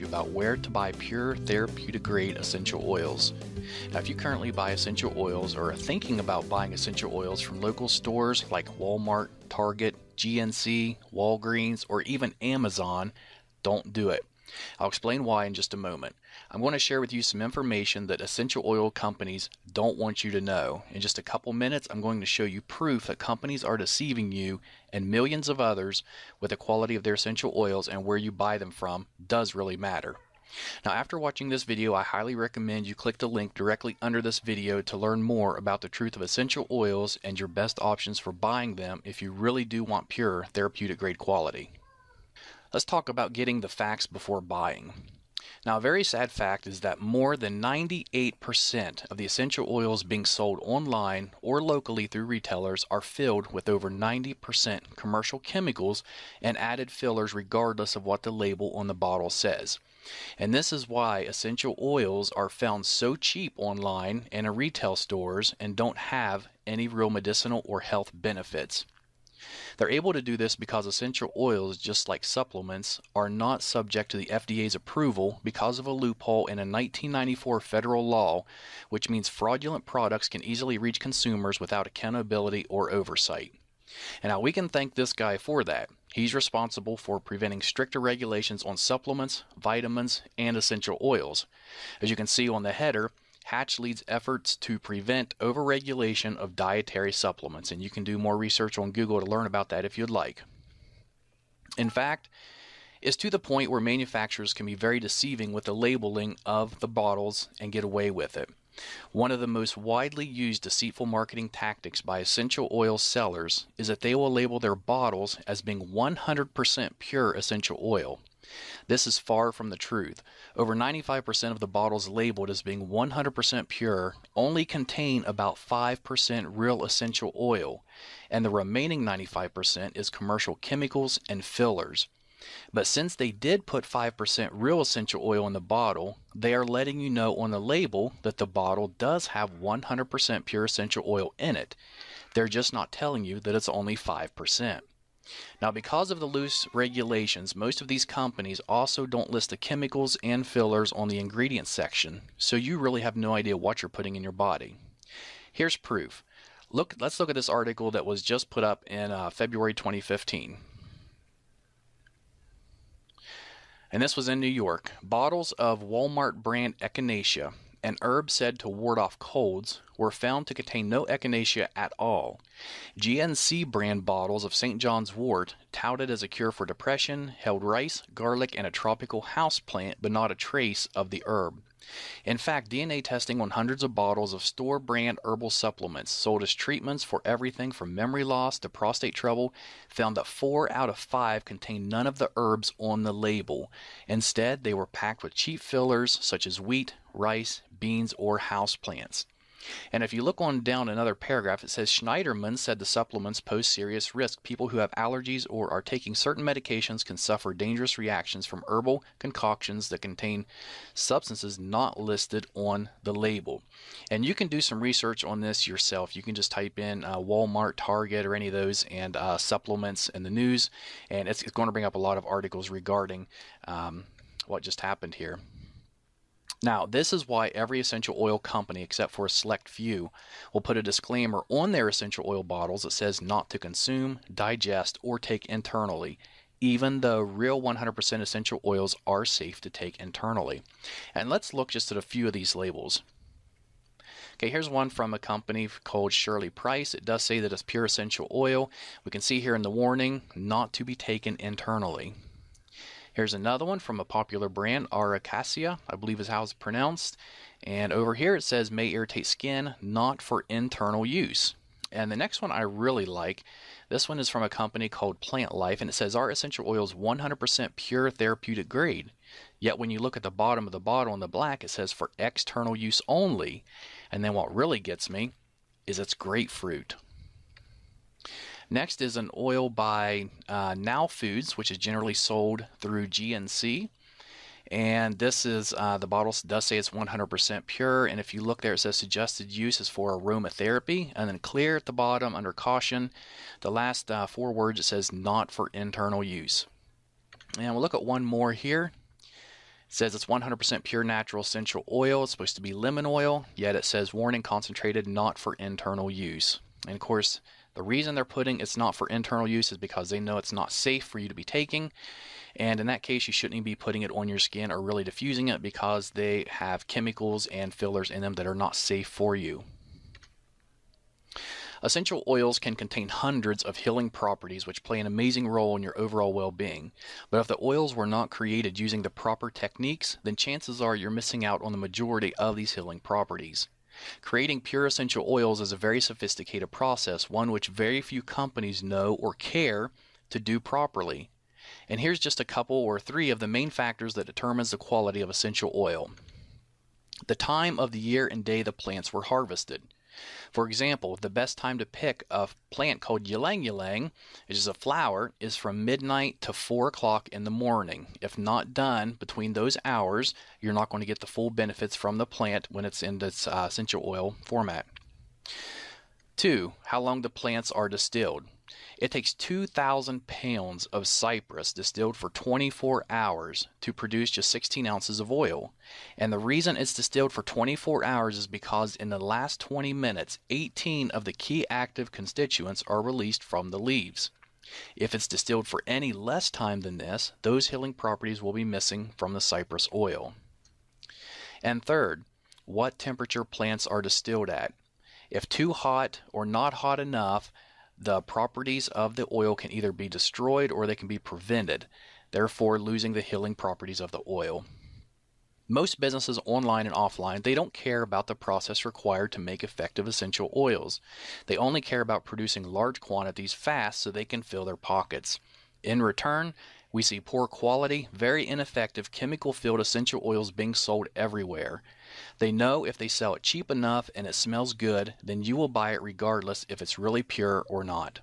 about where to buy pure therapeutic grade essential oils. Now, if you currently buy essential oils or are thinking about buying essential oils from local stores like Walmart, Target, GNC, Walgreens, or even Amazon, don't do it. I'll explain why in just a moment. I'm going to share with you some information that essential oil companies don't want you to know. In just a couple minutes, I'm going to show you proof that companies are deceiving you and millions of others with the quality of their essential oils, and where you buy them from does really matter. Now, after watching this video, I highly recommend you click the link directly under this video to learn more about the truth of essential oils and your best options for buying them if you really do want pure therapeutic grade quality. Let's talk about getting the facts before buying. Now, a very sad fact is that more than 98% of the essential oils being sold online or locally through retailers are filled with over 90% commercial chemicals and added fillers regardless of what the label on the bottle says. And this is why essential oils are found so cheap online and in retail stores and don't have any real medicinal or health benefits. They're able to do this because essential oils, just like supplements, are not subject to the FDA's approval because of a loophole in a 1994 federal law, which means fraudulent products can easily reach consumers without accountability or oversight. And now we can thank this guy for that. He's responsible for preventing stricter regulations on supplements, vitamins, and essential oils. As you can see on the header, Hatch leads efforts to prevent overregulation of dietary supplements, and you can do more research on Google to learn about that if you'd like. In fact, it's to the point where manufacturers can be very deceiving with the labeling of the bottles and get away with it. One of the most widely used deceitful marketing tactics by essential oil sellers is that they will label their bottles as being 100% pure essential oil. This is far from the truth. Over 95% of the bottles labeled as being 100% pure only contain about 5% real essential oil, and the remaining 95% is commercial chemicals and fillers. But since they did put 5% real essential oil in the bottle, they are letting you know on the label that the bottle does have 100% pure essential oil in it. They're just not telling you that it's only 5%. Now, because of the loose regulations, most of these companies also don't list the chemicals and fillers on the ingredients section, so you really have no idea what you're putting in your body. Here's proof. Let's look at this article that was just put up in February 2015. And this was in New York. Bottles of Walmart brand echinacea, an herb said to ward off colds, were found to contain no echinacea at all. GNC brand bottles of St. John's wort, touted as a cure for depression, held rice, garlic, and a tropical house plant, but not a trace of the herb. In fact, DNA testing on hundreds of bottles of store-brand herbal supplements sold as treatments for everything from memory loss to prostate trouble found that 4 out of 5 contained none of the herbs on the label. Instead, they were packed with cheap fillers such as wheat, rice, beans, or houseplants. And if you look on down another paragraph, it says Schneiderman said the supplements pose serious risk. People who have allergies or are taking certain medications can suffer dangerous reactions from herbal concoctions that contain substances not listed on the label. And you can do some research on this yourself. You can just type in Walmart, Target, or any of those, and supplements in the news, and it's going to bring up a lot of articles regarding what just happened here. Now, this is why every essential oil company, except for a select few, will put a disclaimer on their essential oil bottles that says not to consume, digest, or take internally, even though real 100% essential oils are safe to take internally. And let's look just at a few of these labels. Okay, here's one from a company called Shirley Price. It does say that it's pure essential oil. We can see here in the warning, not to be taken internally. Here's another one from a popular brand, Aracacia, I believe is how it's pronounced. And over here it says may irritate skin, not for internal use. And the next one I really like. This one is from a company called Plant Life, and it says our essential oil is 100% pure therapeutic grade. Yet when you look at the bottom of the bottle in the black, it says for external use only. And then what really gets me is it's grapefruit. Next is an oil by Now Foods, which is generally sold through GNC. And this is, the bottle does say it's 100% pure. And if you look there, it says suggested use is for aromatherapy. And then clear at the bottom under caution. The last 4 words, it says not for internal use. And we'll look at one more here. says it's 100% pure natural essential oil. It's supposed to be lemon oil, yet it says warning concentrated, not for internal use. And of course, the reason they're putting it's not for internal use is because they know it's not safe for you to be taking. And in that case, you shouldn't even be putting it on your skin or really diffusing it because they have chemicals and fillers in them that are not safe for you. Essential oils can contain hundreds of healing properties which play an amazing role in your overall well-being. But if the oils were not created using the proper techniques, then chances are you're missing out on the majority of these healing properties. Creating pure essential oils is a very sophisticated process, one which very few companies know or care to do properly. And here's just a couple or three of the main factors that determines the quality of essential oil. The time of the year and day the plants were harvested. For example, the best time to pick a plant called ylang ylang, which is a flower, is from midnight to 4 o'clock in the morning. If not done between those hours, you're not going to get the full benefits from the plant when it's in its essential oil format. 2. How long the plants are distilled. It takes 2,000 pounds of cypress distilled for 24 hours to produce just 16 ounces of oil. And the reason it's distilled for 24 hours is because in the last 20 minutes, 18 of the key active constituents are released from the leaves. If it's distilled for any less time than this, those healing properties will be missing from the cypress oil. And third, what temperature plants are distilled at. If too hot or not hot enough, the properties of the oil can either be destroyed or they can be prevented, therefore losing the healing properties of the oil. Most businesses online and offline, they don't care about the process required to make effective essential oils. They only care about producing large quantities fast so they can fill their pockets. In return, we see poor quality, very ineffective chemical-filled essential oils being sold everywhere. They know if they sell it cheap enough and it smells good, then you will buy it regardless if it's really pure or not.